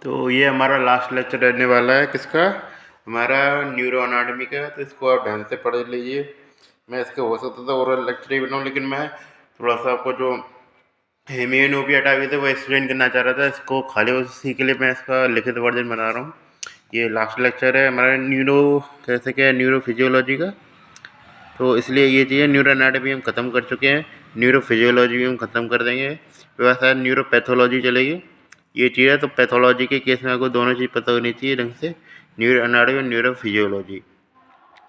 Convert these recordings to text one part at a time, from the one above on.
तो ये हमारा लास्ट लेक्चर रहने वाला है किसका, हमारा न्यूरो एनाटॉमी का। तो इसको आप ढंग से पढ़ लीजिए। मैं इसके हो सकता था ओरल लेक्चर ही बनाऊँ, लेकिन मैं थोड़ा सा आपको जो हेमियोनोपिया टाइप थे वो एक्सप्लेन करना चाह रहा था। इसको खाली उसी के लिए मैं इसका लिखित वर्जन बना रहा हूँ। ये लास्ट लेक्चर है हमारा न्यूरो कैसे क्या न्यूरो फिजियोलॉजी का। तो इसलिए ये चीज़ें न्यूरो एनाटॉमी हम ख़त्म कर चुके हैं, न्यूरो फिजियोलॉजी भी हम ख़त्म कर देंगे। वैसा न्यूरो पैथोलॉजी चलेगी ये चीज़ है। तो पैथोलॉजी के केस में आपको दोनों चीज़ पता होनी चाहिए ढंग से, न्यूरो एनाटॉमी और न्यूरो फिजियोलॉजी।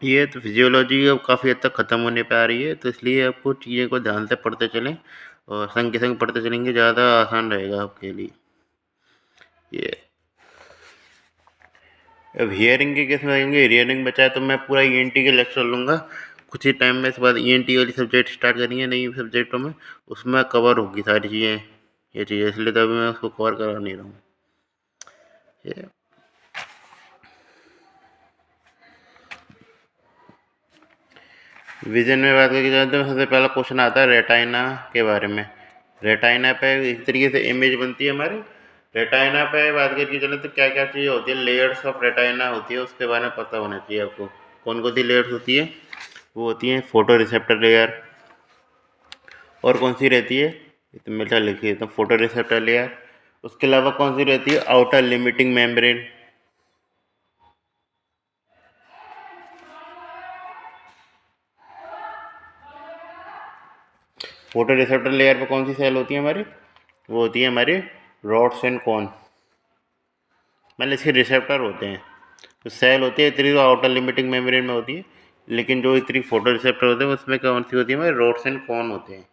ये तो फिजियोलॉजी अब काफ़ी हद तक ख़त्म होने पे आ रही है, तो इसलिए आपको चीज़ें को ध्यान से पढ़ते चलें और संग के संग पढ़ते चलेंगे, ज़्यादा आसान रहेगा आपके लिए। ये अब हियरिंग के केस में आएंगे, हियरिंग बचा है तो मैं पूरा ईएनटी के लेक्चर लूँगा कुछ ही टाइम में। इसके बाद ईएनटी वाली सब्जेक्ट स्टार्ट करेंगे नई सब्जेक्टों में, उसमें कवर होगी सारी चीज़ें ये चीज़ें, इसलिए तो अभी मैं उसको कवर करा नहीं रहा हूँ। ये विजन में बात करके जाते हैं तो सबसे पहला क्वेश्चन आता है रेटाइना के बारे में। रेटाइना पे इस तरीके से इमेज बनती है हमारी। रेटाइना पे बात करके चले तो क्या क्या चीज़ें होती है, लेयर्स ऑफ रेटाइना होती है, उसके बारे में पता होना चाहिए आपको। कौन कौन सी लेयर्स होती है, वो होती हैं फोटो रिसेप्टर लेयर, और कौन सी रहती है तो मेरा लिखिए तो फोटो रिसेप्टर लेयर। उसके अलावा कौन सी रहती है, outer limiting membrane. Photo receptor layer पर कौन सी सेल होती है हमारी, वो होती है हमारी रॉड्स एंड कॉन, मतलब इसके रिसेप्टर होते हैं। तो सेल होती है इतनी तो आउटर लिमिटिंग मेम्ब्रेन में होती है, लेकिन जो इतनी फोटो रिसेप्टर होते हैं उसमें कौन सी होती है हमारे रॉड्स एंड कॉन होते हैं।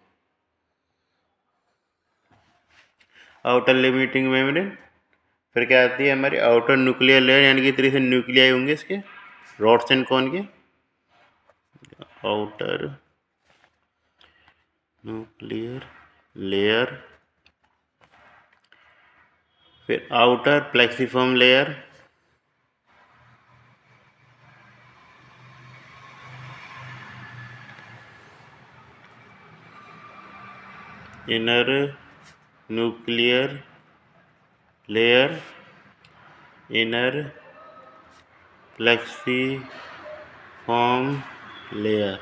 आउटर लिमिटिंग मेम्ब्रेन, फिर क्या आती है हमारी आउटर न्यूक्लियर लेयर, यानी कि इतनी से न्यूक्लियाई होंगे इसके रॉड्स एंड कॉन के, आउटर न्यूक्लियर लेयर, फिर outer plexiform layer, inner nuclear layer, inner plexiform layer,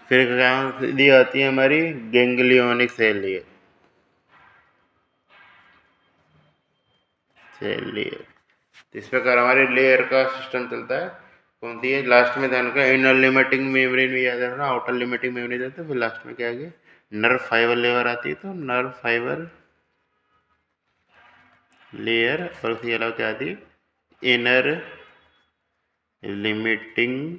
फिर कहाँ दी आती है हमारी गैंग्लियोनिक सेल लेयर। इस प्रकार हमारे लेयर का सिस्टम चलता है। कौन सी है लास्ट में ध्यान का, इनर लिमिटिंग मेम्ब्रेन भी याद रखना, आउटर लिमिटिंग मेम्ब्रेन रहता है, फिर लास्ट में क्या आ गया नर्व फाइबर लेयर आती है। तो नर्व फाइबर लेयर, और उसके अलावा क्या आती है इनर लिमिटिंग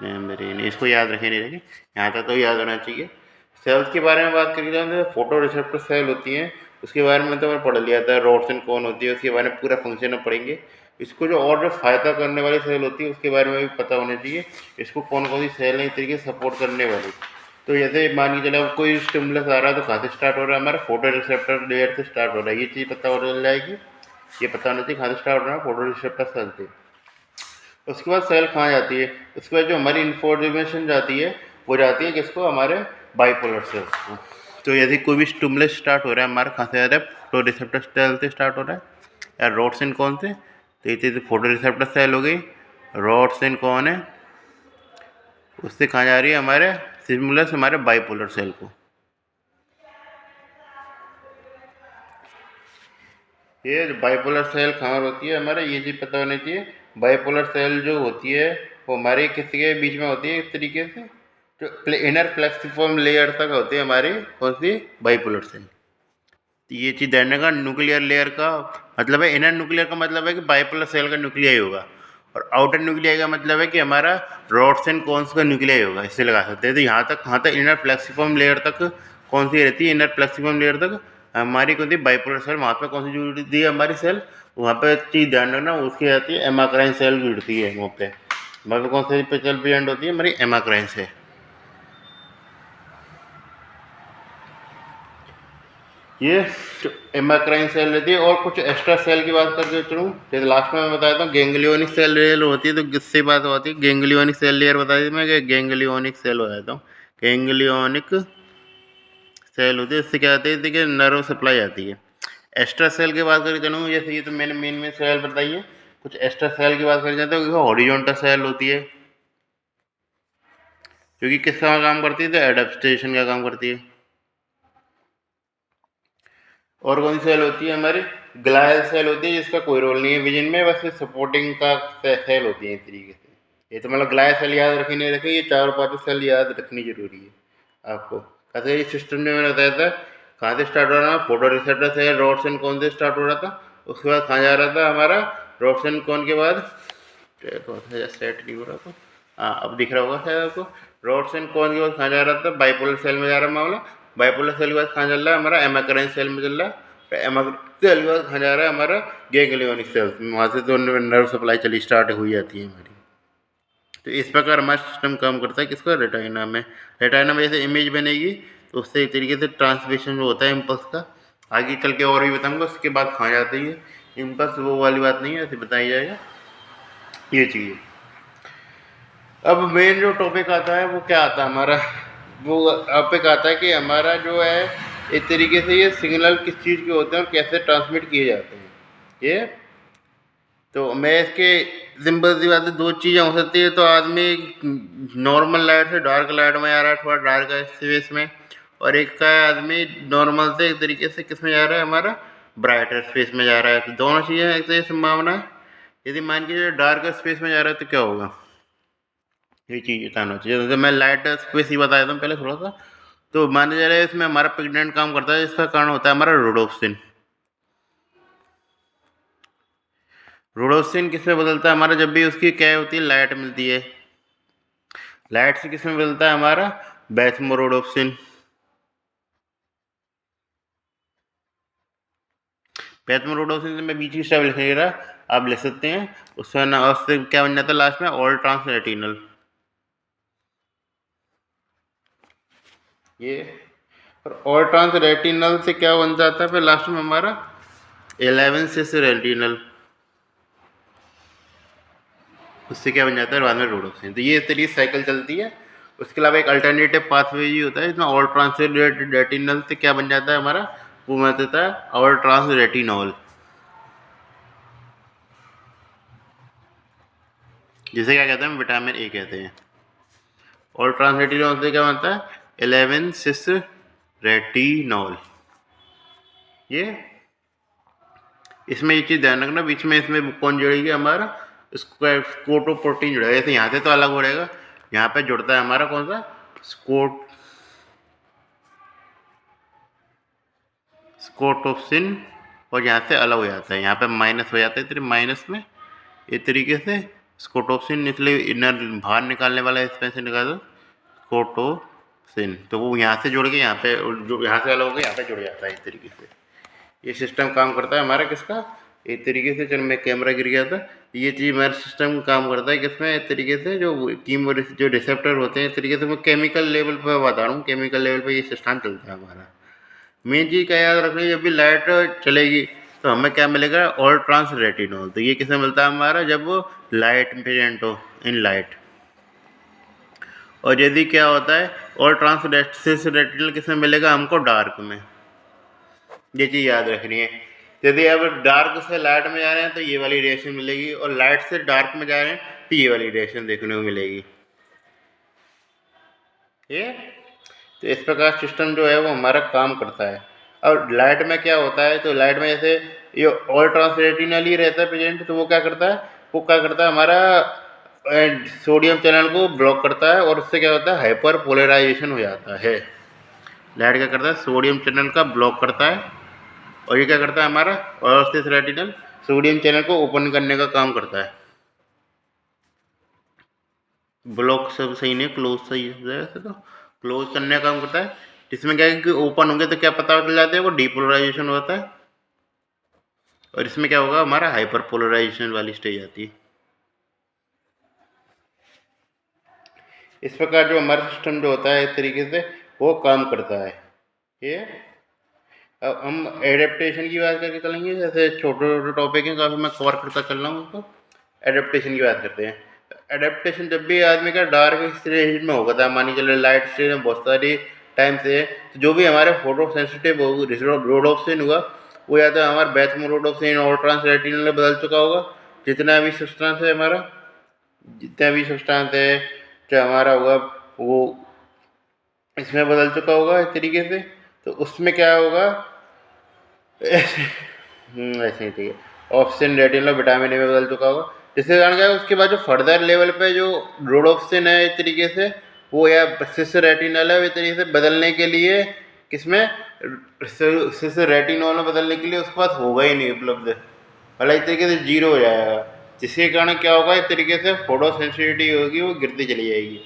मेम्ब्रेन। इसको याद रखे नहीं रखे, यहाँ तक तो याद होना चाहिए। सेल्स के बारे में बात करी जाए तो फोटो रिसेप्टर सेल होती हैं, उसके बारे में तो मैं पढ़ लिया था, रॉड्स एंड कौन होती है उसके बारे में पूरा फंक्शन में पढ़ेंगे। इसको जो और जो फ़ायदा करने वाली सेल होती है उसके बारे में भी पता होना चाहिए, इसको कौन कौन सी सेल है इस तरीके से सपोर्ट करने वाली। तो जैसे मान के चले अब कोई स्टिमुलस आ रहा है तो कहाँ से स्टार्ट हो रहा है, हमारा फोटो रिसेप्टर लेयर से स्टार्ट हो रहा है, ये चीज़ पता हो चल जाएगी। ये पता होना चाहिए कहाँ से स्टार्ट हो रहा है, फोटो रिसेप्टर सेल से। उसके बाद सेल कहाँ जाती है, उसके बाद जो हमारी इन्फॉर्मेशन जाती है वो जाती है किसको, हमारे बाइपोलर सेल्स को। तो यदि कोई भी स्टिमुलस स्टार्ट हो रहा है हमारा कहाँ से आ रहा है, फोटो रिसेप्टर सेल से स्टार्ट हो रहा है या रॉड्स एंड कौन से, तो ये चीज़ फोटो रिसेप्टर सेल हो गई, रॉड्स एंड कौन है, उससे कहाँ जा रही है हमारे स्टिमुलस हमारे बाइपोलर सेल को। ये बाइपोलर सेल कहाँ होती है हमारे, ये चीज़ पता होनी चाहिए। बाइपोलर सेल जो होती है वो हमारे किसी के बीच में होती है इस तरीके से, जो इनर प्लेक्सिफॉर्म लेयर तक होती है हमारी कौन सी बाइपोलर सेल। तो ये चीज़ ध्यान रखना, न्यूक्लियर लेयर का मतलब है, इनर न्यूक्लियर का मतलब है कि बाइपोलर सेल का न्यूक्लियाई होगा, और आउटर न्यूक्लियाई का मतलब है कि हमारा रॉड्स एंड कॉन्स का न्यूक्लियाई होगा, इससे लगा सकते हैं। तो यहाँ तक कहाँ तक इनर प्लेक्सिफॉर्म लेयर तक कौन सी रहती है, इनर प्लेक्सिफॉर्म लेयर तक हमारी कौन सी बाइपोलर सेल, वहाँ पर कौन सी जुड़ती है हमारी सेल, वहाँ पर चीज़ ध्यान रखना उसकी आती है एमाक्राइन सेल जुड़ती है वहाँ पर। वहाँ पर कौन सी सेल प्रेजेंट होती है हमारी एमाक्राइन सेल। ये एमाक्राइन सेल रहती है। और कुछ एक्स्ट्रा सेल की बात करके चलूँ, जैसे लास्ट में मैं बताया था गैंग्लियोनिक सेल लेयर होती है, तो किससे बात होती है, गैंग्लियोनिक सेल लेयर बताई थी मैं कि गैंग्लियोनिक सेल बताता हूँ। गैंग्लियोनिक सेल होती है, इससे क्या आती है कि नर्व सप्लाई आती है। एक्स्ट्रा सेल की बात करी चलूँ, जैसे ये तो मैंने मेन सेल बताई है। कुछ एक्स्ट्रा सेल की बात करी जाए तो हॉरिजॉन्टल सेल होती है, जो कि किसका काम करती है, तो एडेप्टेशन का काम करती है। और कौन सी सेल होती है हमारी, ग्लायल सेल होती है, जिसका कोई रोल नहीं है विजन में, बस सपोर्टिंग का सेल होती है इस तरीके से। ये तो मतलब ग्लायल सेल याद रखी नहीं रखी, ये चारों पांचों सेल याद रखनी जरूरी है आपको। कैसे ये सिस्टम जो मैंने बताया था, कहाँ से स्टार्ट हो रहा था, फोटो रिसेप्टर से रॉड्सन कौन से स्टार्ट हो रहा था, उसके बाद कहाँ जा रहा था हमारा, रॉड्सन कौन के बाद सेट नहीं हो रहा था, हाँ अब दिख रहा होगा शायद आपको। रॉड्सन कौन के बाद कहाँ जा रहा था, बाइपोलर सेल में जा रहा है मामला। बाइपोलर सेल के बाद कहाँ चल रहा है हमारा, एमाक्राइन सेल में चल रहा है। एमाक्राइन सेल के बाद कहाँ जा रहा है हमारा, गैंग्लियोनिक सेल, वहाँ से तो नर्व सप्लाई चली स्टार्ट हो जाती है हमारी। तो इस प्रकार हमारा सिस्टम काम करता है किसका, रेटाइना में। रेटाइना में जैसे इमेज बनेगी तो उससे एक तरीके से ट्रांसमिशन जो होता है इम्पल्स का, आगे चल के और भी बताऊंगा, उसके बाद कहाँ जाती है इम्पल्स, वो वाली बात नहीं है, ऐसे बताया जाएगा ये चीज़। अब मेन जो टॉपिक आता है वो क्या आता है हमारा, वो टॉपिक आता है कि हमारा जो है एक तरीके से ये सिग्नल किस चीज़ के होते हैं और कैसे ट्रांसमिट किए जाते हैं ये। तो मैं इसके सिंपल सी बात है, दो चीज़ें हो सकती है, तो आदमी नॉर्मल लाइट से डार्क लाइट में जा रहा है, थोड़ा डार्क स्पेस में, और एक का आदमी नॉर्मल से एक तरीके से किस में जा रहा है हमारा, ब्राइटर स्पेस में जा रहा है। तो दोनों चीज़ें एक तो ये संभावना है। यदि मान के डार्क स्पेस में जा रहा है तो क्या होगा, ये चीज़ बताना चाहिए। जैसे मैं लाइट स्पेस ही बताया था पहले थोड़ा सा, तो माना जा रहा है इसमें हमारा पिगमेंट काम करता है, इसका कारण होता है हमारा रोडोप्सिन। रोडोप्सिन किस में बदलता है हमारा, जब भी उसकी क्या होती है, लाइट मिलती है, लाइट से किस में बदलता है हमारा, बेथमोरोडोप्सिन। बेथमोरोडोप्सिन से मैं बीच की स्टेप लिख नहीं रहा, आप लिख सकते हैं। उसका ना उससे क्या बन जाता है लास्ट में, ऑल ट्रांस रेटिनल। ये और ऑल ट्रांस रेटिनल से क्या बन जाता है फिर लास्ट में हमारा 11 सिस रेटिनल, उससे क्या बन जाता है बाद में रोडोप्सिन। तो ये इस तरीके साइकिल चलती है। उसके अलावा एक अल्टरनेटिव पाथवे भी होता है, इसमें ऑल ट्रांस रेटिनल से क्या बन जाता है हमारा, वो बन जाता है ऑल ट्रांस रेटिनॉल, जिसे क्या कहते हैं, विटामिन ए कहते हैं। ऑल ट्रांस रेटिनॉल से क्या बनता है, 11 सिस रेटिनॉल। ये इसमें ये चीज़ ध्यान रखना, बीच में इसमें कौन जुड़ेगी हमारा, स्कोटोप्रोटीन जुड़ेगा। जैसे यहाँ से तो अलग हो रहेगा, यहाँ पे जुड़ता है हमारा कौन सा, स्कोटोप्सिन, और यहाँ से अलग हो जाता है, यहाँ पे माइनस हो जाता है, तेरे माइनस में इस तरीके से स्कोटोप्सिन, इसलिए इनर बाहर निकालने वाला इसमें से निकाल दो स्कोटोप्सिन, तो वो यहाँ से जुड़ के यहाँ पे, जो यहाँ से अलग हो गया यहाँ पे जुड़ जाता है इस तरीके से। ये सिस्टम काम करता है हमारा किसका, एक तरीके से, चलो मैं कैमरा गिर गया था, ये चीज़ हमारा सिस्टम काम करता है किसमें, एक तरीके से जो कीमो जो रिसेप्टर होते हैं, इस तरीके से मैं केमिकल लेवल पर बता रहा हूँ, केमिकल लेवल पर ये सिस्टम चलता है हमारा। मेन चीज़ क्या याद रखनी है, जब भी लाइट चलेगी तो हमें क्या मिलेगा, ऑल ट्रांस रेटिनॉल। तो ये किसमें मिलता है हमारा, जब वो लाइट प्रेजेंट हो, इन लाइट। और यदि क्या होता है, ऑल ट्रांस रेटिनॉल किसमें मिलेगा हमको, डार्क में। ये चीज़ याद रखनी है। यदि आप डार्क से लाइट में जा रहे हैं तो ये वाली रेडिएशन मिलेगी, और लाइट से डार्क में जा रहे हैं तो ये वाली रेडिएशन देखने को मिलेगी। ठीक है, तो इस प्रकार सिस्टम जो है वो हमारा काम करता है। और लाइट में क्या होता है, तो लाइट में जैसे ये ऑल ट्रांस रेटिनल ही रहता है प्रेजेंट, तो वो क्या करता है, हमारा सोडियम चैनल को ब्लॉक करता है, और उससे क्या होता है, हाइपर पोलराइजेशन हो जाता है। लाइट क्या करता है, सोडियम चैनल का ब्लॉक करता है, और ये क्या करता है हमारा, और रेटिनल सोडियम चैनल को ओपन करने का काम करता है। ब्लॉक सब सही नहीं, क्लोज सही है वैसे, तो क्लोज करने का काम करता है, जिसमें क्या है कि ओपन होंगे तो क्या पता चल जाता है, वो डीपोलराइजेशन होता है, और इसमें क्या होगा हमारा, हाइपर पोलराइजेशन वाली स्टेज आती है। इस प्रकार जो हमारा सिस्टम जो होता है इस तरीके से वो काम करता है। ये अब हम एडेप्टेशन की बात करके चलेंगे, जैसे छोटे छोटे टॉपिक हैं काफ़ी, मैं कवर करता चल रहा हूँ, तो एडेप्टेशन की बात करते हैं। एडेप्टेशन जब भी आदमी का डार्क स्टेज में होगा था, मानी चले लाइट स्टेज में बहुत सारी टाइम से, तो जो भी हमारे फोटो सेंसिटिव रोडोप्सिन हुआ वो या तो हमारा बैच मोरोडोप्सिन और ट्रांस रेटिनल में बदल चुका होगा, जितना भी सब्सटेंस है हमारा, जितना भी सब्सटेंस है जो हमारा होगा वो इसमें बदल चुका होगा इस तरीके से। तो उसमें क्या होगा, ऐसे ऐसे ही ठीक है, ऑप्शन रेटिनल विटामिन ए में बदल चुका होगा, जिसके कारण क्या है उसके बाद जो फर्दर लेवल पे जो रोडोप्सिन है इस तरीके से वो या सिस रेटिनल है इस तरीके से बदलने के लिए किसमें सिस रेटिनॉल में बदलने के लिए उसके पास होगा ही नहीं उपलब्ध, मतलब इस तरीके से जीरो हो जाएगा, जिसके कारण क्या होगा इस तरीके से फोटो सेंसिटिविटी होगी वो गिरती चली जाएगी।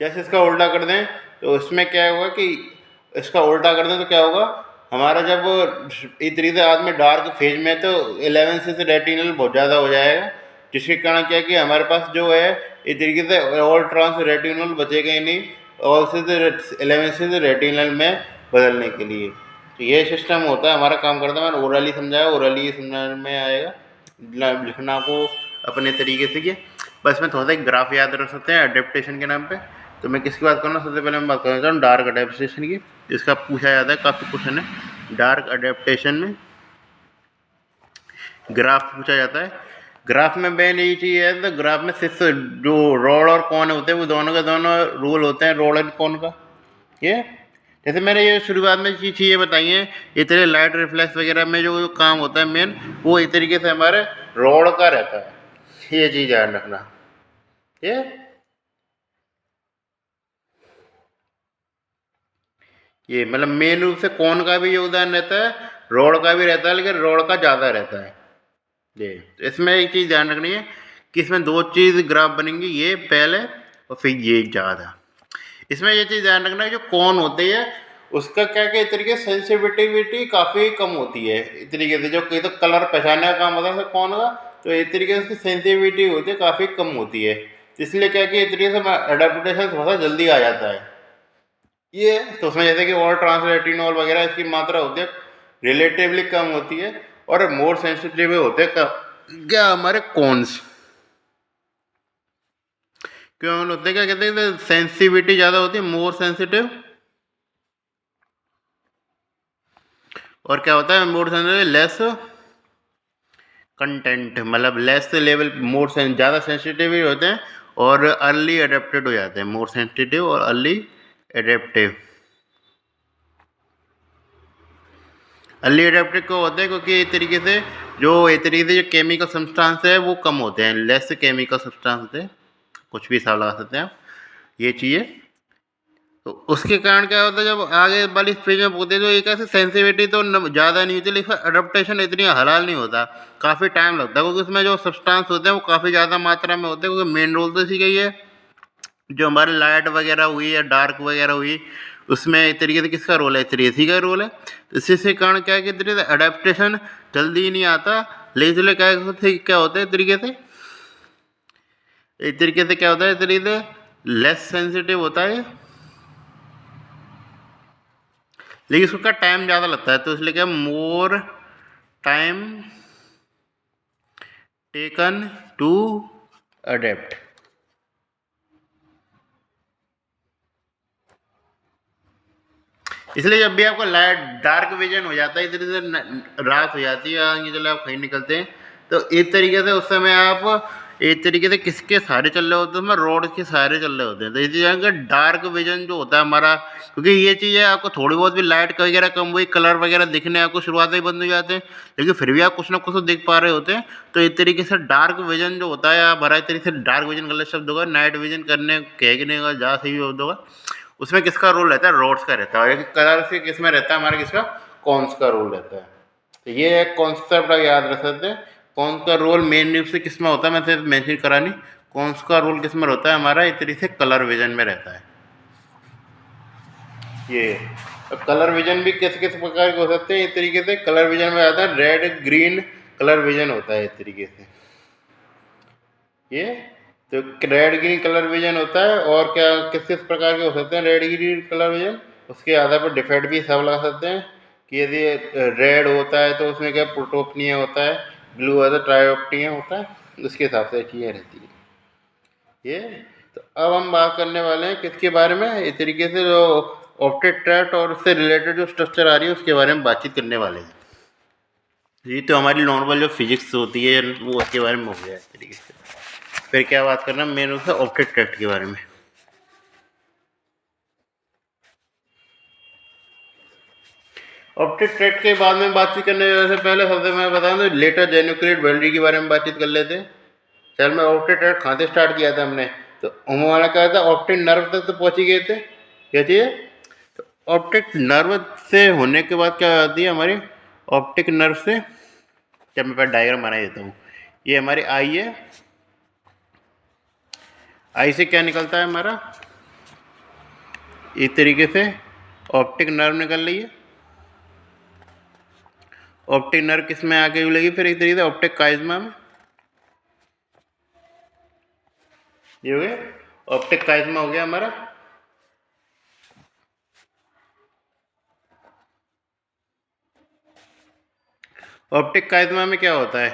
जैसे इसका उल्टा कर दें तो इसमें क्या होगा कि इसका उल्टा कर दें तो क्या होगा, हमारा जब इस तरीके से आदमी डार्क फेज में तो 11 से रेटिनल बहुत ज़्यादा हो जाएगा, जिसके कारण क्या कि हमारे पास जो है इस तरीके से ऑल ट्रांस रेटिनल बचेगा ही नहीं, ऑल से 11 से रेटिनल में बदलने के लिए। तो ये सिस्टम होता है, हमारा काम करता है। मैंने ओरली समझाया, ओरली समझाने में आएगा, लिखना को अपने तरीके से किया। बस में थोड़ा सा एक ग्राफ याद रख सकते हैं अडेप्टेशन के नाम पे। तो मैं किसकी बात करूँगा, सबसे पहले मैं बात करना चाहूँ डार्क अडेप्टेशन की, जिसका पूछा जाता है, काफ़ी क्वेश्चन है डार्क अडेप्टेशन में, ग्राफ पूछा जाता है। ग्राफ में मेन यही चीज़ है, तो ग्राफ में सिर्फ जो रॉड और कॉन होते हैं वो दोनों के दोनों रूल होते हैं रॉड एंड कॉन का। ये जैसे मैंने ये शुरुआत में चीज़ें बताई हैं, ये तेरे लाइट रिफ्लेक्स वगैरह में जो काम होता है मेन, वो इस तरीके से हमारे रॉड का रहता है। ये चीज़ ध्यान रखना। ये मतलब मेन रूप से कॉन का भी योगदान रहता है, रॉड का भी रहता है, लेकिन रॉड का ज़्यादा रहता है। ये तो इसमें एक चीज़ ध्यान रखनी है कि इसमें दो चीज़ ग्राफ बनेंगी, ये पहले और फिर ये ज़्यादा। इसमें ये चीज़ ध्यान रखना है जो कौन होती है उसका क्या क्या इस तरीके सेंसिटिविटी काफ़ी कम होती है, इस तरीके से जो कहीं तो कलर पहचानने का काम होता है कौन का, तो इस तरीके से उसकी सेंसिटिविटी होती है काफ़ी कम होती है, इसलिए क्या कि इस तरीके से अडेप्टेशन थोड़ा सा जल्दी आ जाता है। ये तो उसमें जैसे कि और ट्रांसरेटिनॉल वगैरह इसकी मात्रा होती है रिलेटिवली कम होती है, और मोर सेंसिटिव होते हैं क्या हमारे कॉन्स, क्यों होते हैं, क्या कहते हैं, सेंसिटिविटी ज़्यादा होती है, मोर सेंसिटिव, और क्या होता है मोर सेंसिटिव लेस कंटेंट, मतलब लेस लेवल, मोर ज़्यादा सेंसिटिव भी होते हैं और अर्ली अडेप्टेड हो जाते हैं, मोर सेंसिटिव और अर्ली एडेप्टिव। अर्ली एडेप्टिव क्यों होते हैं, क्योंकि इस तरीके से जो इस तरीके से जो केमिकल सब्सटेंस है वो कम होते हैं, लेस केमिकल सब्सटेंस होते हैं, कुछ भी हिसाब लगा सकते हैं आप ये चीज़ें। तो उसके कारण क्या होता है, जब आगे वाली स्टेज में बोलते हैं तो एक ऐसे सेंसिटिविटी तो ज़्यादा नहीं होती, लेकिन अडेप्टेशन इतनी हलाल नहीं होता, काफ़ी टाइम लगता है, क्योंकि उसमें जो सब्सटेंस होते हैं वो काफ़ी ज़्यादा मात्रा में होते हैं, क्योंकि मेन रोल तो इसी का ही है, जो हमारी लाइट वगैरह हुई या डार्क वगैरह हुई उसमें एक तरीके से किसका रोल है, इसी का रोल है। तो इसी कारण क्या है कि तरीके से अडेप्टेशन जल्दी ही नहीं आता, लेकिन इसलिए क्या होता है इस तरीके से, क्या होता है, इस तरीके से लेस सेंसिटिव होता है, लेकिन उसका टाइम ज़्यादा लगता है, तो इसलिए क्या more time taken to adapt. इसलिए जब भी आपको लाइट डार्क विजन हो जाता है, इस तरीके से रात हो जाती है, आगे चले आप कहीं निकलते हैं, तो इस तरीके से उस समय आप एक तरीके से किसके सहारे चल रहे होते हैं, रोड के सहारे चल रहे होते हैं, तो इसी जगह डार्क विजन जो होता है हमारा, क्योंकि ये चीज़ है आपको थोड़ी बहुत भी लाइट वगैरह कम हुई, कलर वगैरह दिखने आपको शुरुआत ही बंद हो जाते हैं, लेकिन फिर भी आप कुछ ना कुछ तो देख पा रहे होते हैं। तो इस तरीके से डार्क विजन जो होता है, आप हर तरीके से डार्क विजन गलत शब्द होगा, नाइट विजन करने कहने का ज़्यादा सही शब्द होगा, उसमें किसका रोल रहता है, रोड्स का रहता है, और कलर से किस में रहता है हमारा, किसका, कॉन्स का रोल रहता है। तो ये एक कॉन्सेप्ट आप याद रख सकते हैं, कॉन्स का रोल मेन रूप से किस में होता है, मैं सिर्फ मैंशन करा नहीं, कॉन्स का रोल किस में होता है हमारा, इस तरीके से कलर विजन में रहता है। ये कलर विजन भी किस किस प्रकार के हो सकते हैं, इस तरीके से कलर विजन में आता है रेड ग्रीन कलर विजन होता है इस तरीके से, ये तो रेड ग्रीन कलर विजन होता है। और क्या किस किस प्रकार के हो सकते हैं रेड ग्रीन कलर विजन, उसके आधार पर डिफेक्ट भी सब लगा सकते हैं कि यदि रेड होता है तो उसमें क्या प्रोटोपनिया होता है, ब्लू है तो ट्रायोप्टिया होता है, उसके हिसाब से चीज़ें रहती है ये। तो अब हम बात करने वाले हैं किसके बारे में, इस तरीके से जो ऑप्टेट ट्रैक्ट और उससे रिलेटेड जो स्ट्रक्चर आ रही है उसके बारे में बातचीत करने वाले हैं। ये तो हमारी नॉर्मल जो फिजिक्स होती है वो उसके बारे में हो गया इस तरीके से। फिर क्या बात करना मेन रूप से ऑप्टिक ट्रैक्ट के बारे में। ऑप्टिक ट्रैक्ट के बाद में बातचीत करने से पहले सबसे मैं बताऊं तो लेटर जेन्युक्लिड वेल्डी के बारे में बातचीत कर लेते हैं। चल मैं ऑप्टिक ट्रैक्ट कहाँ से स्टार्ट किया था हमने, तो हमारा क्या था ऑप्टिक नर्व तक तो पहुँच ही गए थे। क्या चाहिए, तो ऑप्टिक नर्व से होने के बाद क्या आती है हमारी ऑप्टिक नर्व से, जब मैं पहले डायग्राम बना देता हूँ। ये हमारी आई है, आई से क्या निकलता है हमारा इस तरीके से ऑप्टिक नर्व निकल रही है। ऑप्टिक नर्व किस में आके मिलेगी फिर एक तरीके से ऑप्टिक काइज्मा में। ये हो गया ऑप्टिक काइज्मा हो गया हमारा। ऑप्टिक काइज्मा में क्या होता है,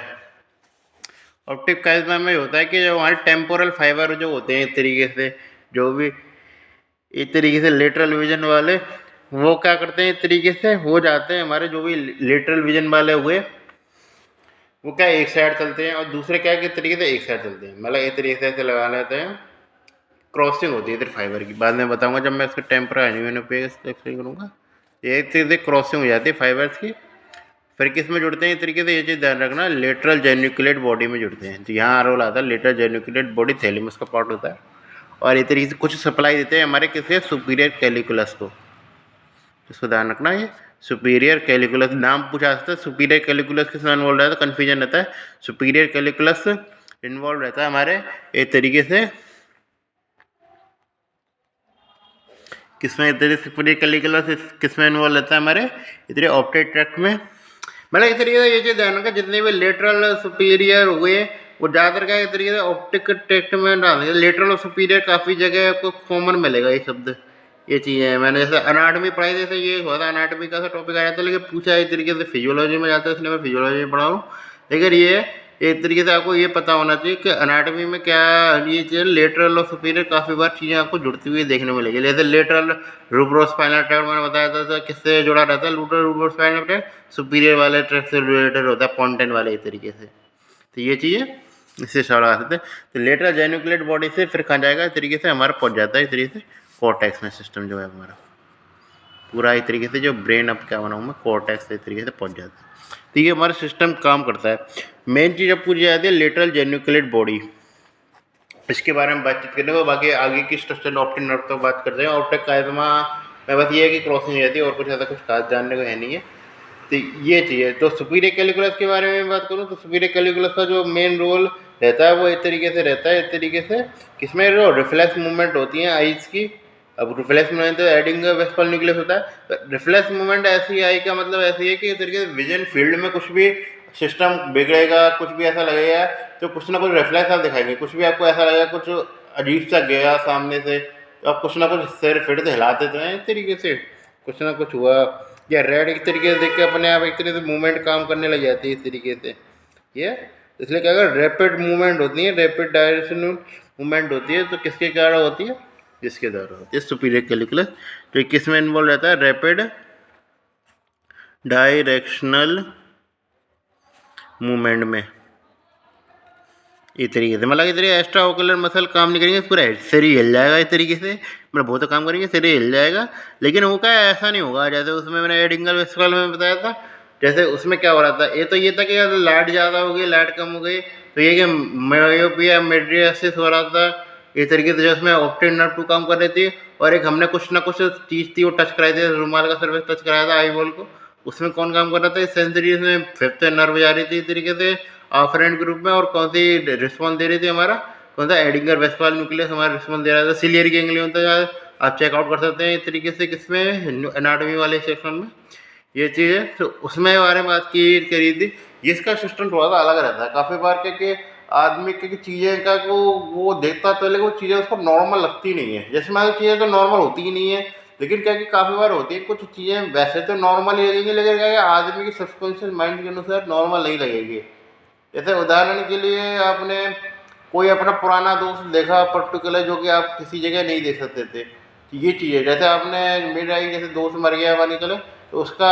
ऑप्टिक काइज्मा में होता है कि जो हमारे टेम्पोरल फाइबर जो होते हैं इस तरीके से, जो भी इस तरीके से लेटरल विजन वाले, वो क्या करते हैं इस तरीके से हो जाते हैं हमारे जो भी लेटरल विजन वाले हुए, वो क्या एक साइड चलते हैं और दूसरे क्या किस तरीके से एक साइड चलते हैं, मतलब एक तरीके से ऐसे लगा लेते हैं। क्रॉसिंग होती है इधर फाइबर की, बाद में बताऊंगा जब मैं इसके टेम्पोरल एनिमेशन पे एक्सप्लेन करूँगा। ये एक तरीके से क्रॉसिंग हो जाती है फाइबर्स की। फिर किस में जुड़ते हैं इस तरीके से, ये चीज़ ध्यान रखना, लेटरल जेन्युकुलेट बॉडी में जुड़ते हैं। तो यहाँ रोल आता है लेटरल जेन्युकुलेट बॉडी, थैलेमस का पार्ट होता है और इस तरीके से कुछ सप्लाई देते हैं हमारे किसके सुपीरियर कैलिकुलस को। इसको ध्यान रखना, ये सुपीरियर कैलिकुलस नाम पूछा जाता है। सुपीरियर कैलिकुलस किसमें इन्वॉल्व रहता है, कन्फ्यूजन रहता है। सुपीरियर कैलिकुलस इन्वॉल्व रहता है हमारे एक तरीके से किसमें, इधर सुपीरियर कैलिकुलस किसमें इन्वॉल्व रहता है हमारे इधर ऑप्टिक ट्रैक्ट में। मतलब इस तरीके से ये चीज़ ध्यान रखा, जितने भी लेटरल सुपीरियर हुए वो ज़्यादातर क्या इस तरीके से ऑप्टिक ट्रैक्ट में डालेंगे। लेटरल और सुपीरियर काफ़ी जगह आपको कॉमन मिलेगा ये शब्द, ये चीज़ें हैं। मैंने जैसे अनाटमी पढ़ाई, जैसे ये हुआ था अनाटमी का टॉपिक आया था, लेकिन पूछा इस तरीके से फिजियोलॉजी में जाता है, इसलिए मैं फिजियोलॉजी में पढ़ा हूँ। लेकिन ये एक तरीके से आपको ये पता होना चाहिए कि अनाटमी में क्या ये चीज़ लेटरल और सुपीरियर काफ़ी बार चीज़ें आपको जुड़ती हुई देखने में मिलेगी। जैसे लेटरल रूब्रोस्पाइनल ट्रैक्ट मैंने बताया था किससे जुड़ा रहता है, रूब्रोस्पाइनल ट्रैक्ट सुपीरियर वाले ट्रैक्ट से रिलेटेड होता है, पॉन्टेन वाले इस तरीके से। तो ये चीज़ें इससे सवाल आ सकते हैं। तो लेटरल जेन्युकुलेट बॉडी से फिर कहाँ जाएगा इस तरीके से हमारा पहुँच जाता है इस तरीके से कॉर्टेक्स में, सिस्टम जो है हमारा पूरा इस तरीके से जो ब्रेन अब क्या बनाऊँ मैं कॉर्टेक्स इस तरीके से पहुँच जाता है। तो ये हमारा सिस्टम काम करता है। मेन चीज़ अब पूछी जाती है लेटरल जेन्युकुलेट बॉडी, इसके बारे में बातचीत करने को, बाकी आगे की स्ट्रक्चर ऑप्टिक नर्व तो बात करते हैं। ऑप्टिक काइज्मा में बस ये है कि क्रॉसिंग हो जाती है और कुछ ऐसा कुछ खास जानने को है नहीं है। तो ये चीज़ है। तो सुपीरियर कैलिकुलस के बारे में बात करूँ तो सुपीरियर कैलिकुलस का जो मेन रोल रहता है वो इस तरीके से रहता है, इस तरीके से किसमें जो रिफ्लेक्स मूवमेंट होती हैं आइज़ की। अब रिफ्लेक्स मूवमेंट तो एडिंग वेस्पल न्यूक्लियस होता है, तो रिफ्लेक्स मूवमेंट ऐसी आई का मतलब ऐसी है कि इस तरीके से विजन फील्ड में कुछ भी सिस्टम बिगड़ेगा, कुछ भी ऐसा लगेगा तो कुछ ना कुछ रिफ्लेक्स आप दिखाएंगे। कुछ भी आपको ऐसा लगेगा कुछ अजीब सा गया सामने से, तो आप कुछ ना कुछ सिर फिर से हिलाते तो हैं इस तरीके से, कुछ ना कुछ हुआ। या रेड एक तरीके से देख के अपने आप एक तरीके से मूवमेंट काम करने लग जाती है इस तरीके से ये। इसलिए क्या अगर रैपिड मूवमेंट होती है, रैपिड डायरेक्शनल मूवमेंट होती है तो किसके कारण होती है, जिसके द्वारा होती है सुपीरियर कैलिकुलस। तो किस में इन्वॉल्व रहता है, रैपिड डायरेक्शनल मूवमेंट में इस तरीके से। मतलब इस तरीके एक्स्ट्रा ओकुलर मसल काम नहीं करेंगे, पूरा शरीर हिल जाएगा इस तरीके से, मतलब बहुत काम करेंगे शरीर हिल जाएगा। लेकिन वो क्या ऐसा नहीं होगा जैसे उसमें मैंने एडिंगल वेस्टिबल में बताया था। जैसे उसमें क्या हो रहा था, ये था कि लाइट ज़्यादा हो गई, लाइट कम हो गई, तो ये कि मायोपिया मेड्रियासिस हो रहा था इस तरीके से, जो उसमें ऑप्टिक नर्व 2 काम कर रही थी। और एक हमने कुछ ना कुछ चीज़ थी वो टच कराई थी, रुमाल का सर्विस टच कराया था आई बॉल को, उसमें कौन काम कर रहा था, सेंसरी में फिफ्थ नर्व जा रही थी इस तरीके से ऑफरेंट ग्रुप में। और कौन सी रिस्पॉन्स दे रही थी हमारा, कौन सा एडिंगर वेस्पाल न्यूक्लियस हमारा रिस्पॉन्स दे रहा था। सिलियरी गैंग्लियन था, आप चेकआउट कर सकते हैं इस तरीके से किसमें एनाटॉमी वाले सेक्शन में ये चीज़ है। तो उसमें बारे में बात की करी थी। इसका सिस्टम थोड़ा सा अलग रहता है काफ़ी बार, क्योंकि आदमी की चीज़ें का को वो देखता तो, लेकिन वो चीज़ें उसको नॉर्मल लगती नहीं है। जैसे मान चीज़ें तो नॉर्मल होती ही नहीं है, लेकिन क्या कि काफ़ी बार होती है कुछ चीज़ें वैसे तो नॉर्मल ही लगेंगी, लेकिन क्या आदमी की सबकॉन्शियस माइंड के अनुसार नॉर्मल नहीं लगेगी। जैसे उदाहरण के लिए आपने कोई अपना पुराना दोस्त देखा पर्टिकुलर, जो कि आप किसी जगह नहीं देख सकते थे, तो ये चीज़ है। जैसे आपने मेरा ही जैसे दोस्त मर गया मान के चलो, तो उसका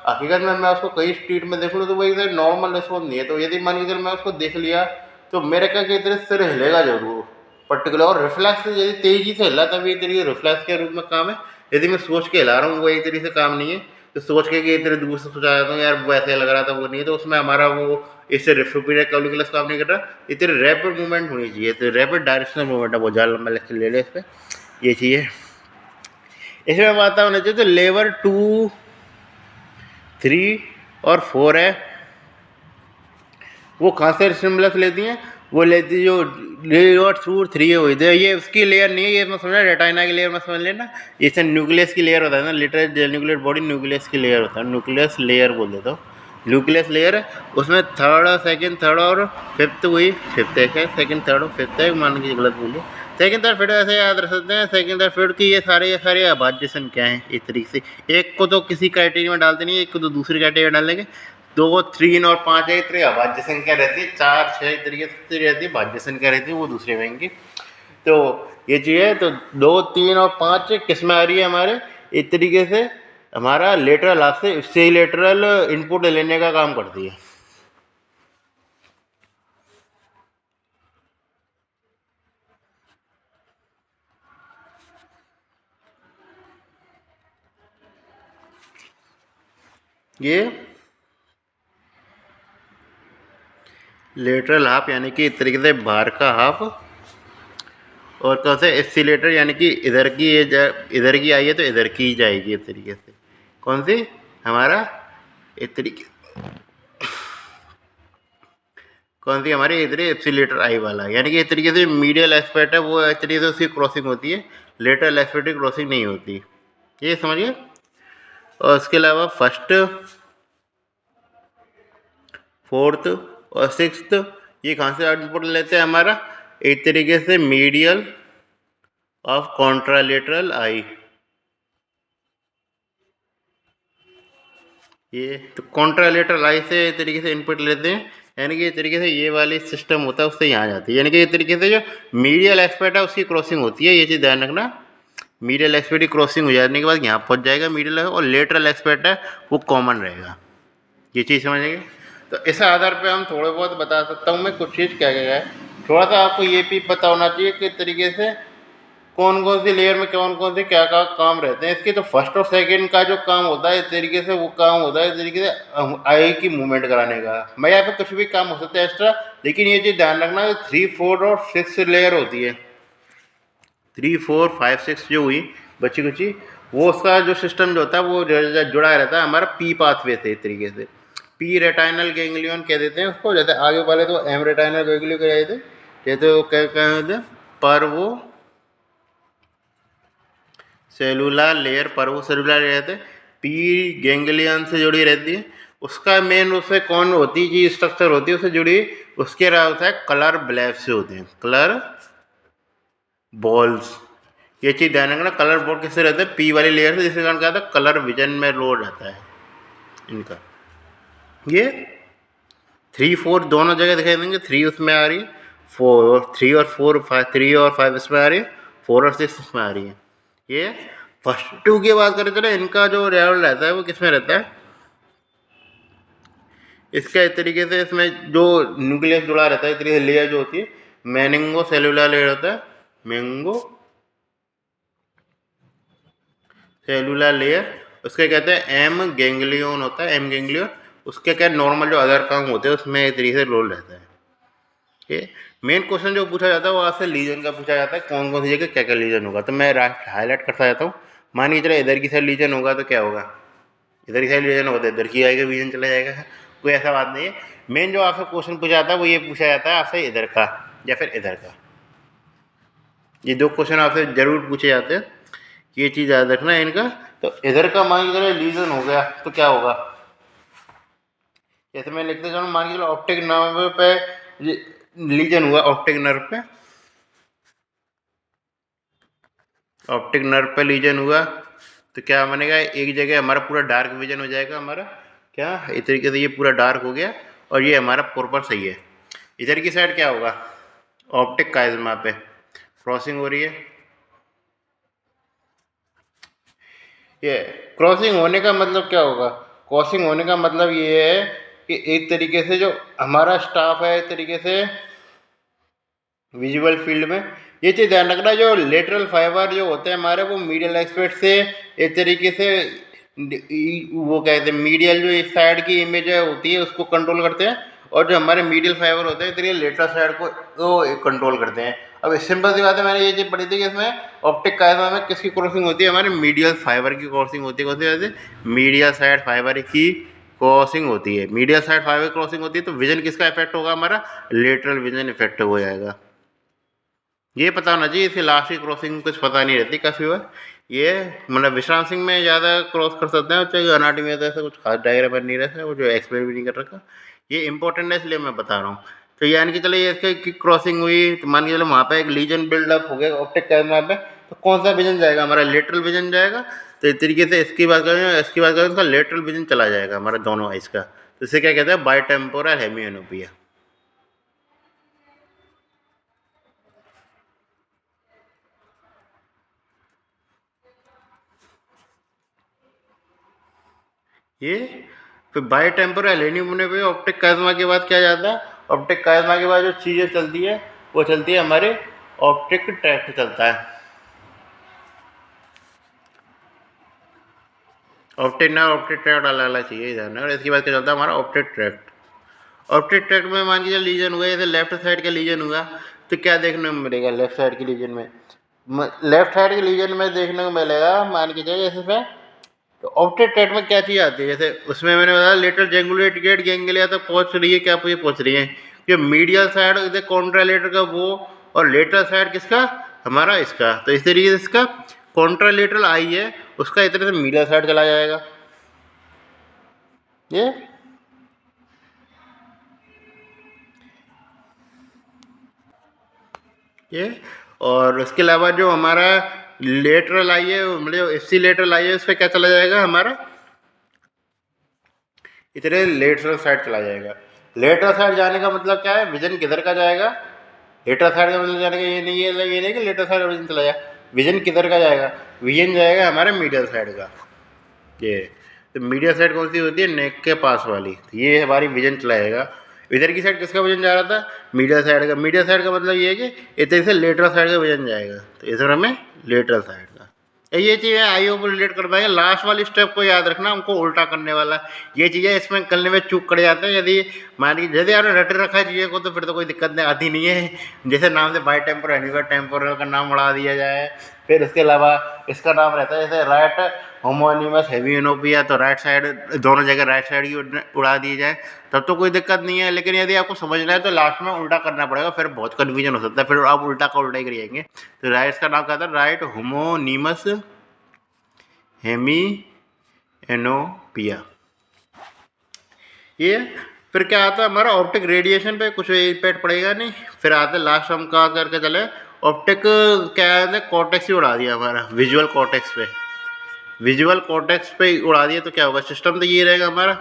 हकीकत में मैं उसको कई स्ट्रीट में देख लूँ तो वो एकदम नॉर्मल रिस्पॉन्स नहीं है। तो यदि मान के चल मैं उसको देख लिया तो मेरे क्या कि तेरे सिर हिलेगा जरूर पर्टिकुलर, और रिफ्लेक्स यदि तेजी से हिला तभी एक तरीके रिफ्लेक्स के रूप में काम है। यदि मैं सोच के हिला रहा हूँ वो एक तरीके से काम नहीं है। तो सोच के कि इतने दूर से सोचा जाता हूँ यार वो ऐसे लग रहा था वो नहीं है, तो उसमें हमारा वो इससे सुपीरियर कैलकुलस काम नहीं कर रहा। इतनी रैपिड मूवमेंट होनी चाहिए, तो रैपिड डायरेक्शनल मूवमेंट है। बहुत ज़्यादा लंबा लेक्चर ले ले इस पर, ये चाहिए। इसमें बात होना चाहिए तो लेवर 2, 3 और 4 है, वो कहाँ से स्टिमुलस लेती हैं? वो लेती जो लेयर 2-3 हुई थी, ये उसकी लेयर नहीं है, ये मैं समझा रेटाइना की लेयर में समझ लेना। जैसे न्यूक्लियस की लेयर होता है ना, लिटरल न्यूक्लियर बॉडी न्यूक्लियस की लेयर होता है, न्यूक्लियस लेयर बोल देता हूँ। न्यूक्लियस लेयर है, उसमें थर्ड और सेकंड, थर्ड और फिफ्थ हुई, फिफ्थ एक है, सेकंड थर्ड और फिफ्थ है, मान लीजिए गलत बोलिए। सेकंड थर्ड फिफ्थ ऐसे याद रख सकते हैं, सेकंड थर्ड फिफ्थ की ये सारे अभाज्य संख्या हैं इस तरीके से। एक को तो किसी क्राइटेरिया में डालते नहीं है, एक को तो दूसरी क्राइटेरिया में डालेंगे। 2, 3 और 5 है इतनी अभाज्य संख्या रहती है, 4, 6 तरीके से रहती है भाज्य संख्या रहती है, वो दूसरे बैंक की। तो ये चीज़ है। तो 2, 3 और 5 किस में आ रही है हमारे, इस तरीके से हमारा लेटरल हाथ से लेटरल इनपुट लेने का काम करती है। ये लेटरल हाफ यानी कि इस तरीके से बाहर का हाफ, और कौन से एस्सीलेटर यानी कि इधर की ये इधर की आई है तो इधर की ही जाएगी इस तरीके से। कौन सी हमारा इस तरीके, कौन सी हमारी इधर एप्सिलेटर आई वाला, यानी कि इस तरीके से मीडियल एस्पेक्ट है वो इस तरीके से उसकी क्रॉसिंग होती है, लेटरल एस्पेक्ट की क्रॉसिंग नहीं होती, ये समझिए। और इसके अलावा फर्स्ट, फोर्थ और सिक्स्थ ये कहाँ से आउटपुट लेते हैं हमारा, एक तरीके से मीडियल ऑफ कॉन्ट्रालेटरल आई। ये तो कॉन्ट्रालेटरल आई से एक तरीके से इनपुट लेते हैं, यानी कि इस तरीके से ये वाली सिस्टम होता है उससे यहाँ जाती है, यानी कि इस तरीके से जो मीडियल एस्पेक्ट है उसकी क्रॉसिंग होती है, ये चीज़ ध्यान रखना। मीडियल एस्पेक्ट की क्रॉसिंग हो जाने के बाद यहाँ पहुँच जाएगा मीडियल, और लेटरल एस्पेक्ट है वो कॉमन रहेगा, ये चीज़ समझेंगे। तो इस आधार पे हम थोड़े बहुत बता सकता हूँ मैं कुछ चीज़ क्या क्या है। थोड़ा सा आपको ये भी पता होना चाहिए कि तरीके से कौन कौन सी लेयर में कौन कौन से क्या क्या काम रहते हैं इसके। तो फर्स्ट और सेकंड का जो काम होता है इस तरीके से वो काम होता है इस तरीके से आई की मूवमेंट कराने का, मैं यहाँ पे कुछ भी काम हो सकता है एक्स्ट्रा, लेकिन ये चीज़ ध्यान रखना 3, 4 और 6 लेयर होती है। 3, 4, 5, 6 जो हुई बच्ची कुची, वो उसका जो सिस्टम जो होता है वो जुड़ा रहता है हमारा पी पाथवे से, इस तरीके से पी रेटाइनल गैंग्लियन कह देते हैं उसको, जैसे आगे वाले तो एम रेटाइनल गैंग्लियन कह देते, जैसे वो क्या कहते हैं पर वो सेलुलर लेयर, पर वो सेलुलर लेयर रहते पी गैंग्लियन से जुड़ी रहती है। उसका मेन उससे कौन होती जी स्ट्रक्चर होती है उससे जुड़ी, उसके रहा होता है कलर ब्लैब से होते हैं, कलर बॉल्स। ये चीज़ ध्यान रखना, कलर बॉल किससे रहता है, पी वाली लेयर से, जिसके कारण क्या होता है कलर विजन में रोल रहता है इनका। ये 3, 4 दोनों जगह दिखाई देंगे, 3 उसमें आ रही है, 3 और 4, 5, 3 और 5 इसमें आ रही है, 4 और 6 इसमें आ रही है। ये फर्स्ट 2 की बात करें चले, इनका जो लेवल रहता है वो किस में रहता है, इसका इस तरीके से इसमें जो न्यूक्लियस जुड़ा रहता है इस तरीके से लेयर जो होती है मेनिंगो सेलुलर लेयर होता है, मेंगो सेलुलर लेयर, उसके कहते हैं एम गैंग्लियन होता है, एम गैंग्लियन। उसके क्या नॉर्मल जो अदर काम होते हैं उसमें इस तरीके से रोल रहता है। ये मेन क्वेश्चन जो पूछा जाता है वो आपसे लीजन का पूछा जाता है, कौन कौन सी जगह क्या क्या लीजन होगा। तो मैं हाईलाइट करता जाता हूँ। मान लीजिए चलो इधर की साइड लीजन होगा तो क्या होगा, इधर की साइड लीजन होगा तो इधर की आएगा लीजन चला जाएगा, कोई ऐसा बात नहीं है। मेन जो आपसे क्वेश्चन पूछा जाता है वो ये पूछा जाता है आपसे इधर का या फिर इधर का, ये दो क्वेश्चन आपसे जरूर पूछे जाते हैं, ये चीज़ याद रखना है इनका। तो इधर का मान लीजिए लीजन हो गया तो क्या होगा, जैसे मैं लिखते चलूँ, मान लीजिए ऑप्टिक नर्व पे लीजन हुआ, ऑप्टिक नर्व पे, ऑप्टिक नर्व पे लीजन हुआ तो क्या बनेगा, एक जगह हमारा पूरा डार्क विजन हो जाएगा हमारा, क्या इस तरीके से ये पूरा डार्क हो गया और ये हमारा प्रॉपर सही है। इधर की साइड क्या होगा, ऑप्टिक काइज़मा पे क्रॉसिंग हो रही है, ये क्रॉसिंग होने का मतलब क्या होगा? क्रॉसिंग होने का मतलब ये है कि एक तरीके से जो हमारा स्टाफ है, एक तरीके से विजुअल फील्ड में ये चीज़ ध्यान रखना, जो लेटरल फाइबर जो होते हैं हमारे, वो मीडियल एस्पेक्ट से एक तरीके से वो कहते हैं मीडियल, जो इस साइड की इमेज होती है उसको कंट्रोल करते हैं, और जो हमारे मीडियल फाइबर होते हैं तरीके लेटरल साइड को वो कंट्रोल करते हैं। अब इस सिंपल सी बात है, मैंने ये चीज़ पढ़ी थी कि इसमें ऑप्टिक काइमा में किसकी क्रॉसिंग होती है? हमारे मीडियल फाइबर की क्रॉसिंग होती है। कौन सी वजह से? मीडियल साइड फाइबर की क्रॉसिंग होती है। मीडियल साइड फाइबर क्रॉसिंग होती है तो विजन किसका इफेक्ट होगा? हमारा लेटरल विजन इफेक्ट हो जाएगा। ये पता होना चाहिए। इसके लास्ट की क्रॉसिंग कुछ पता नहीं रहती काफ़ी बार। ये मतलब विश्राम सिंह में ज़्यादा क्रॉस कर सकते हैं, चाहे अनाटमी में तो ऐसा कुछ खास डायग्राम नहीं रहता है, वो जो एक्सप्लेन भी नहीं कर रखा। ये इंपॉर्टेंट है इसलिए मैं बता रहा हूँ। तो यानी कि चलो ये इसकी क्रॉसिंग हुई तो मान के चलो वहाँ पे एक लीजन बिल्डअप हो गया ऑप्टिक कैमरा पे, तो कौन सा विजन जाएगा? हमारा लेटरल विजन जाएगा। तो इस तरीके से इसकी बात करें, इसकी बात करें, इसका लेटरल विजन चला जाएगा हमारा दोनों आइज का। तो इसे क्या कहते हैं? बाइटेम्पोरल हेमियोनोपिया। ये फिर बाई टेम्पोरल एलियन होने पे ऑप्टिक काइज़मा के बाद क्या जाता है? ऑप्टिक काइज़मा के बाद जो चीज़ें चलती है वो चलती है हमारे ऑप्टिक ट्रैक्ट चलता है। ऑप्टिक ना ऑप्टिक ट्रैक्ट अलग अलग चीज़ें ध्यान है। और इसके बाद क्या चलता है? हमारा ऑप्टिक ट्रैक्ट। ऑप्टिक ट्रैक्ट में मान लीजिए लीजन हुआ, जैसे लेफ्ट साइड का लीजन हुआ, तो क्या देखने को मिलेगा लेफ्ट साइड के लीजन में? लेफ्ट साइड के लीजन में देखने को मिलेगा, मान के चलिए जैसे इसमें, तो ऑप्टिक ट्रैक्ट में क्या चीज़ आती है? जैसे उसमें मैंने बताया लेटरल जेंगुलेट गेट गैंग्लिया तक पहुंच रही है, क्या ये पहुंच रही है? कि मीडियल साइड इधर कॉन्ट्रालेटर का वो, और लेटरल साइड किसका? हमारा इसका। तो इस तरीके से इसका कॉन्ट्रालेटरल आई है, उसका इस तरह से मीडियल साइड चला जाएगा। ये और उसके अलावा जो हमारा लेटरल आई है, मतलब एफसी लेटरल आई है, उस पर क्या चला जाएगा? हमारा इतने लेटरल साइड चला जाएगा। लेटरल साइड जाने का मतलब क्या है? विजन किधर का जाएगा? लेटरल साइड का मतलब जाने का ये नहीं कि लेटरल साइड विजन चला जाए। विजन किधर का जाएगा? विजन जाएगा हमारे मीडियल साइड का। ये तो मीडियल साइड कौन सी होती है? नेक के पास वाली। तो ये हमारी विजन चलाएगा। इधर की साइड किसका विजन जा रहा था? मीडियल साइड का। मीडियल साइड का मतलब ये है कि इधर से लेटरल साइड का विजन जाएगा, तो इधर हमें लेटरल साइड का। ये चीज़ें आईओ को रिलेट कर पाएंगे। लास्ट वाली स्टेप को याद रखना, हमको उल्टा करने वाला। ये चीज़ें इसमें करने में चूक कर जाते हैं। यदि मान लीजिए यदि आपने रट रखा है चीज़ें को, तो फिर तो कोई दिक्कत आती नहीं है। जैसे नाम से बाई टेम्पोरल एनिवर टेम्पोरल का नाम उड़ा दिया जाए, फिर उसके अलावा इसका नाम रहता है जैसे राइट होमोनिमस हेमियोनोपिया, तो राइट साइड दोनों जगह राइट साइड की उड़ा दी जाए, तब तो कोई दिक्कत नहीं है। लेकिन यदि आपको समझना है तो लास्ट में उल्टा करना पड़ेगा, फिर बहुत कन्फ्यूजन हो सकता है, फिर आप उल्टा का उल्टा ही करिएंगे। तो राइट का नाम क्या था? Right homonymous hemianopia. ये फिर क्या आता है? हमारा ऑप्टिक रेडिएशन पे कुछ इम्पैक्ट पड़ेगा नहीं। फिर आते लास्ट हम कहाँ करके चले? ऑप्टिक क्या है? कॉर्टेक्स ही उड़ा दिया हमारा, विजुअल कॉर्टेक्स पे। विजुअल कॉर्टेक्स पे उड़ा दिया तो क्या होगा? सिस्टम तो ये रहेगा हमारा,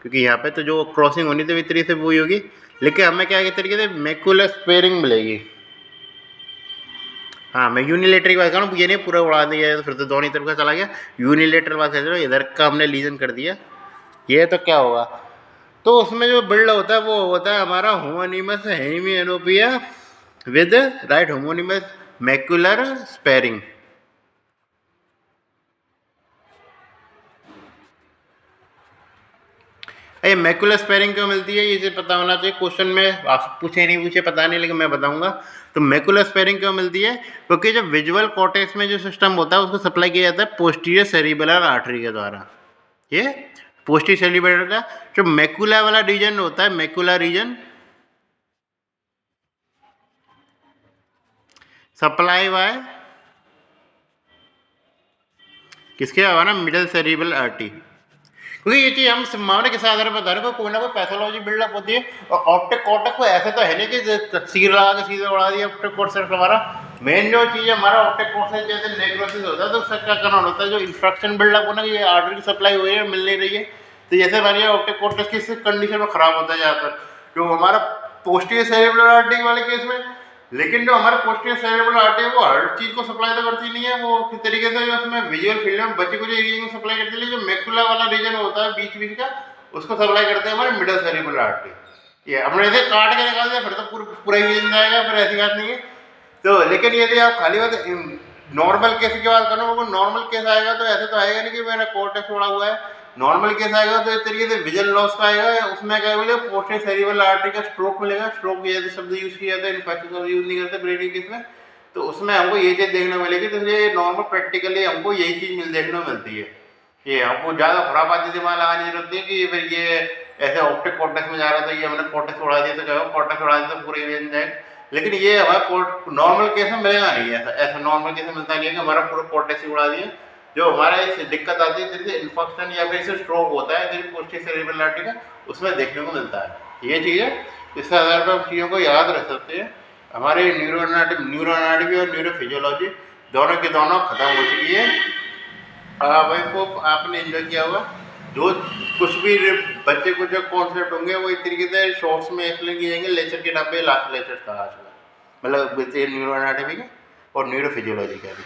क्योंकि यहाँ पे तो जो क्रॉसिंग होनी थी इस तरीके से वही होगी, लेकिन हमें क्या एक तरीके से मैकुलर स्पेयरिंग मिलेगी। हाँ, मैं यूनिलेटर की बात कर रहा हूँ, ये नहीं पूरा उड़ा दिया है तो फिर तो दोनों तरफ का चला गया। यूनिलेटर बात कर रहा हूँ, इधर का हमने लीजन कर दिया। ये तो क्या होगा? तो उसमें जो बिल्ड होता है वो होता है हमारा homonymous hemianopia with right homonymous macular sparing. ये मैकुलर स्पेयरिंग क्यों मिलती है? ये पता होना चाहिए। क्वेश्चन में आप पूछे नहीं पूछे पता नहीं, लेकिन मैं बताऊंगा। तो मैकुलर स्पेयरिंग क्यों मिलती है? क्योंकि जब विजुअल कॉर्टेक्स में जो सिस्टम होता है उसको सप्लाई किया जाता है पोस्टीरियर सेरिबेलर आर्टरी के द्वारा। ये पोस्टीरियर सेरिबेलर का जो मैकुला वाला रीजन होता है, मैकुला रीजन सप्लाई बाय किसके हमारा मिडल सेरिबल आर्टरी। क्योंकि ये चीज़ हम मामले के साथ अगर बता रहे हैं, कोई ना कोई पैथोलॉजी बिल्डअप होती है। और ऑप्टिक कॉर्टेक्स को ऐसे तो है नहीं कि सीर लगा के सीधे उड़ा दिया ऑप्टिक कॉर्टेक्स हमारा। मेन जो चीज़ है हमारा ऑप्टिक कॉर्टेक्स जैसे नेक्रोसिस होता है तो उसका क्या करना होता है? जो इंफ्रक्शन बिल्डअप होना, ये आर्टरी की सप्लाई हुई है मिल नहीं रही है, तो जैसे मानिए ऑप्टिक कॉर्टेक्स की कंडीशन में खराब होता है ज़्यादातर। जो हमारा पोस्टीरियर सेरिबेलर आर्टरी वाले केस में लेकिन जो हमारे पोस्टीरियर सेरेब्रल आर्टरी है वो हर चीज़ को सप्लाई तो करती नहीं है, वो किस तरीके से जो उसमें विजुअल फील्ड में बचे कुछ एरिया को सप्लाई करती है, जो मैकुला वाला रीजन होता है बीच बीच का उसको सप्लाई करते हैं हमारे मिडल सेरेब्रल आर्टरी। ये अपने ऐसे काट के निकाल दिया फिर तो पूरा ही मिल जाएगा, फिर ऐसी बात नहीं है। तो लेकिन यदि आप खाली बात नॉर्मल केस की बात करो, वो नॉर्मल केस आएगा तो ऐसे तो आएगा नहीं कि मेरा कोर्टेक्स उड़ा हुआ है। नॉर्मल केस आएगा तो इस तरीके से विजन लॉस का आएगा, उसमें क्या बोले पोस्टीरियर सेरेब्रल आर्टरी का स्ट्रोक मिलेगा। स्ट्रोक यदि शब्द यूज किया जाता है, इन्फेक्शन शब्द यूज नहीं करते ब्रेन केस में, तो उसमें हमको ये चीज़ देखने को मिलेगी। तो इसलिए नॉर्मल प्रैक्टिकली हमको यही चीज़ देखने को मिलती है। ये हमको ज़्यादा खुरापाती दिमाग लगाने की जरूरत नहीं कि फिर ये ऐसे ऑप्टिक कॉर्टेक्स में जा रहा था, ये हमने कॉर्टेक्स उड़ा दिया तो क्या होगा, कॉर्टेक्स उड़ा दिया तो पूरे इमेज जाएगा। लेकिन ये हमारा नॉर्मल केस में मिलेगा नहीं, ऐसा ऐसा नॉर्मल केस में मिलता नहीं है कि हमारा पूरा कॉर्टेक्स ही उड़ा दिया। जो हमारा इस दिक्कत आती है जैसे इन्फेक्शन या फिर स्ट्रोक होता है जैसे पोस्टीरियर सेरेब्रल आर्टरी का, उसमें देखने को मिलता है। ये चीज़ है, इस आधार पर हम चीज़ों को याद रख सकते हैं। हमारे न्यूरो एनाटॉमी और न्यूरोफिजियोलॉजी दोनों के दोनों खत्म हो चुकी है। वही को आपने एंजॉय किया होगा। जो कुछ भी बच्चे को जो कॉन्सेप्ट होंगे वो इस तरीके से शॉर्ट्स में एक्सप्लेन किए जाएंगे। लेक्चर के नाम पे लास्ट लेक्चर था आज का, मतलब न्यूरो एनाटॉमी का और न्यूरोफिजियोलॉजी का भी।